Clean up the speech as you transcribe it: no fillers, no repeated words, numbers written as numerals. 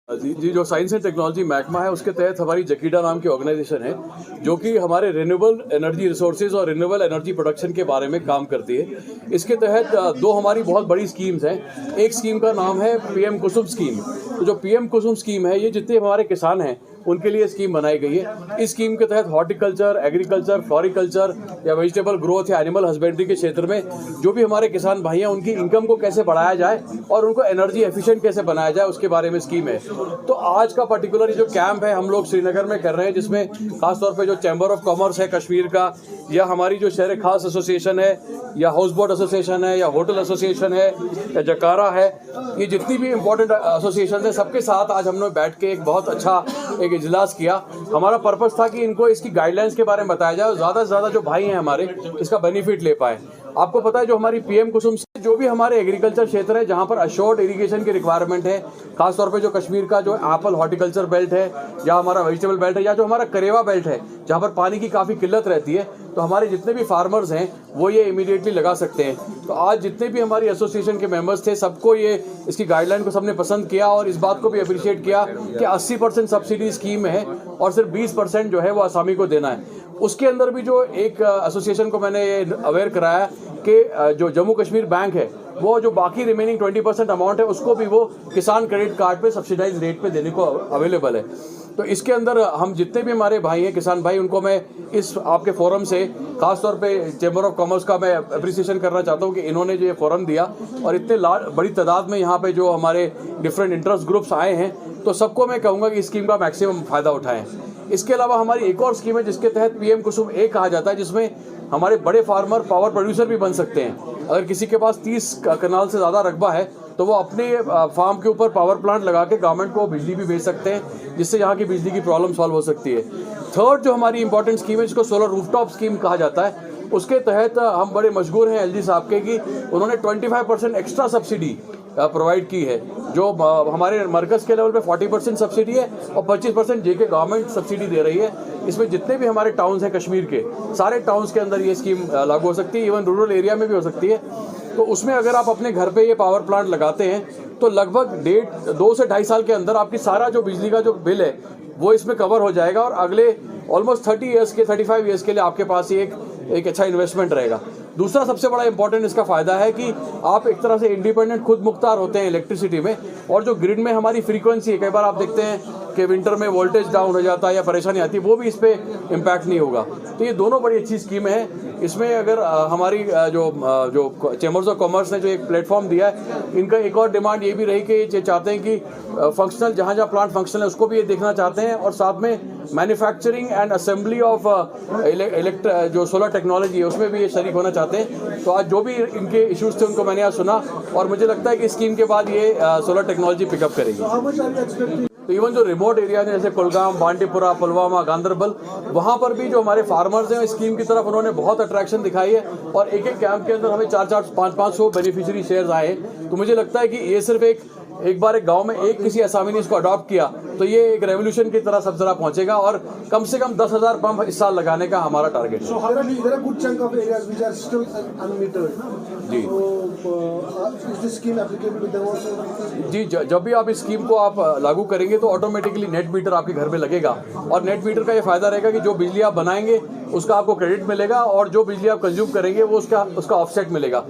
जी जो science and technology महकमा है उसके तहत हमारी जकीडा नाम की ऑर्गेनाइजेशन है जो कि हमारे रिन्यूएबल एनर्जी रिसोर्सेज और रिन्यूएबल एनर्जी प्रोडक्शन के बारे में काम करती है। इसके तहत दो हमारी बहुत बड़ी स्कीम्स हैं। एक स्कीम का नाम है पीएम कुसुम स्कीम। तो जो पीएम कुसुम स्कीम है ये जितने हमारे किसान हैं उनके लिए स्कीम बनाई गई है। इस स्कीम के तहत हॉर्टिकल्चर, एग्रीकल्चर, फ्लोरिकल्चर या वेजिटेबल ग्रोथ या एनिमल हस्बेंड्री के क्षेत्र में जो भी हमारे किसान भाई हैं उनकी इनकम को कैसे बढ़ाया जाए और उनको एनर्जी एफिशिएंट कैसे बनाया जाए उसके बारे में स्कीम है। तो आज का पर्टिकुलर जो कैंप है हम लोग श्रीनगर में कर रहे हैं, जिसमें खासतौर पे जो चैम्बर ऑफ कॉमर्स है कश्मीर का या हमारी जो शहर खास एसोसिएशन है या हाउस बोट एसोसिएशन है या होटल एसोसिएशन है या जकारा है, ये जितनी भी इंपॉर्टेंट एसोसिएशन है सबके साथ आज हमने बैठ के एक बहुत अच्छा एक इजलास किया। हमारा पर्पस था कि इनको इसकी गाइडलाइंस के बारे में बताया जाए और ज़्यादा से ज़्यादा जो भाई हैं हमारे इसका बेनिफिट ले पाए। आपको पता है जो हमारी पीएम कुसुम से जो भी हमारे एग्रीकल्चर क्षेत्र है जहाँ पर अश्योर्ड इरिगेशन की रिक्वायरमेंट है, खासतौर पे जो कश्मीर का जो एप्पल हॉर्टिकल्चर बेल्ट है या हमारा वेजिटेबल बेल्ट है या जो हमारा करेवा बेल्ट है जहाँ पर पानी की काफ़ी किल्लत रहती है, तो हमारे जितने भी फार्मर्स हैं वो ये इमीडिएटली लगा सकते हैं। तो आज जितने भी हमारी एसोसिएशन के मेंबर्स थे सबको ये इसकी गाइडलाइन को सबने पसंद किया और इस बात को भी अप्रिशिएट किया कि 80% सब्सिडी स्कीम है और सिर्फ 20% जो है वो आसामी को देना है। उसके अंदर भी जो एक एसोसिएशन को मैंने ये अवेयर कराया कि जो जम्मू कश्मीर बैंक है वो जो बाकी रिमेनिंग 20% अमाउंट है उसको भी वो किसान क्रेडिट कार्ड पे सब्सिडाइज रेट पे देने को अवेलेबल है। तो इसके अंदर हम जितने भी हमारे भाई हैं किसान भाई उनको मैं इस आपके फोरम से खासतौर पे चैम्बर ऑफ कॉमर्स का मैं अप्रिसिएशन करना चाहता हूँ कि इन्होंने जो ये फोरम दिया और इतने बड़ी तादाद में यहाँ पे जो हमारे डिफरेंट इंटरेस्ट ग्रुप्स आए हैं, तो सबको मैं कहूँगा कि इस स्कीम का मैक्सिमम फ़ायदा उठाएं। इसके अलावा हमारी एक और स्कीम है जिसके तहत पीएम कुसुम ए कहा जाता है, जिसमें हमारे बड़े फार्मर पावर प्रोड्यूसर भी बन सकते हैं। अगर किसी के पास 30 कनाल से ज़्यादा रकबा है तो वो अपने फार्म के ऊपर पावर प्लांट लगा के गवर्नमेंट को बिजली भी भेज सकते हैं, जिससे यहाँ की बिजली की प्रॉब्लम सॉल्व हो सकती है। थर्ड जो हमारी इंपॉर्टेंट स्कीम है जिसको सोलर रूफटॉप स्कीम कहा जाता है, उसके तहत हम बड़े मशहूर हैं एलजी साहब के कि उन्होंने 25% एक्स्ट्रा सब्सिडी प्रोवाइड की है। जो हमारे मरकज़ के लेवल पे 40% सब्सिडी है और 25% जेके गवर्नमेंट सब्सिडी दे रही है। इसमें जितने भी हमारे टाउन्स हैं कश्मीर के सारे टाउन्स के अंदर ये स्कीम लागू हो सकती है, इवन रूरल एरिया में भी हो सकती है। तो उसमें अगर आप अपने घर पे ये पावर प्लांट लगाते हैं तो लगभग 2 से 2.5 साल के अंदर आपकी सारा जो बिजली का जो बिल है वो इसमें कवर हो जाएगा और अगले ऑलमोस्ट 35 ईयर्स के लिए आपके पास ये एक अच्छा इन्वेस्टमेंट रहेगा। दूसरा सबसे बड़ा इंपॉर्टेंट इसका फ़ायदा है कि आप एक तरह से इंडिपेंडेंट खुद मुख्तार होते हैं इलेक्ट्रिसिटी में, और जो ग्रिड में हमारी फ्रीक्वेंसी है, कई बार आप देखते हैं कि विंटर में वोल्टेज डाउन हो जाता है या परेशानी आती है, वो भी इस पर इम्पैक्ट नहीं होगा। तो ये दोनों बड़ी अच्छी स्कीम है। इसमें अगर हमारी जो चैम्बर्स ऑफ कॉमर्स ने जो एक प्लेटफॉर्म दिया है, इनका एक और डिमांड ये भी रही कि ये चाहते हैं कि फंक्शनल जहाँ प्लांट फंक्शनल है उसको भी ये देखना चाहते हैं और साथ में मैन्युफैक्चरिंग एंड असेंबली ऑफ जो सोलर टेक्नोलॉजी है उसमें भी ये शरीक होना चाहते हैं। तो आज जो भी इनके इश्यूज थे उनको मैंने आज सुना और मुझे लगता है कि स्कीम के बाद ये सोलर टेक्नोलॉजी पिकअप करेगी। तो इवन जो रिमोट एरिया है जैसे कुलगाम, बांडीपुरा, पुलवामा, गांदरबल, वहाँ पर भी जो हमारे फार्मर्स हैं स्कीम की तरफ उन्होंने बहुत अट्रैक्शन दिखाई है और एक कैंप के अंदर हमें 400-500 बेनिफिशियरी शेयर्स आए। तो मुझे लगता है कि ये सिर्फ एक बार एक गांव में एक किसी असामी ने इसको अडॉप्ट किया तो ये एक रेवोल्यूशन की तरह सब जगह पहुंचेगा और कम से कम 10,000 पंप इस साल लगाने का हमारा टारगेट है। जी जब भी आप इस स्कीम को आप लागू करेंगे तो ऑटोमेटिकली नेट मीटर आपके घर में लगेगा और नेट मीटर का ये फायदा रहेगा कि जो बिजली आप बनाएंगे उसका आपको क्रेडिट मिलेगा और जो बिजली आप कंज्यूम करेंगे वो उसका ऑफसेट मिलेगा।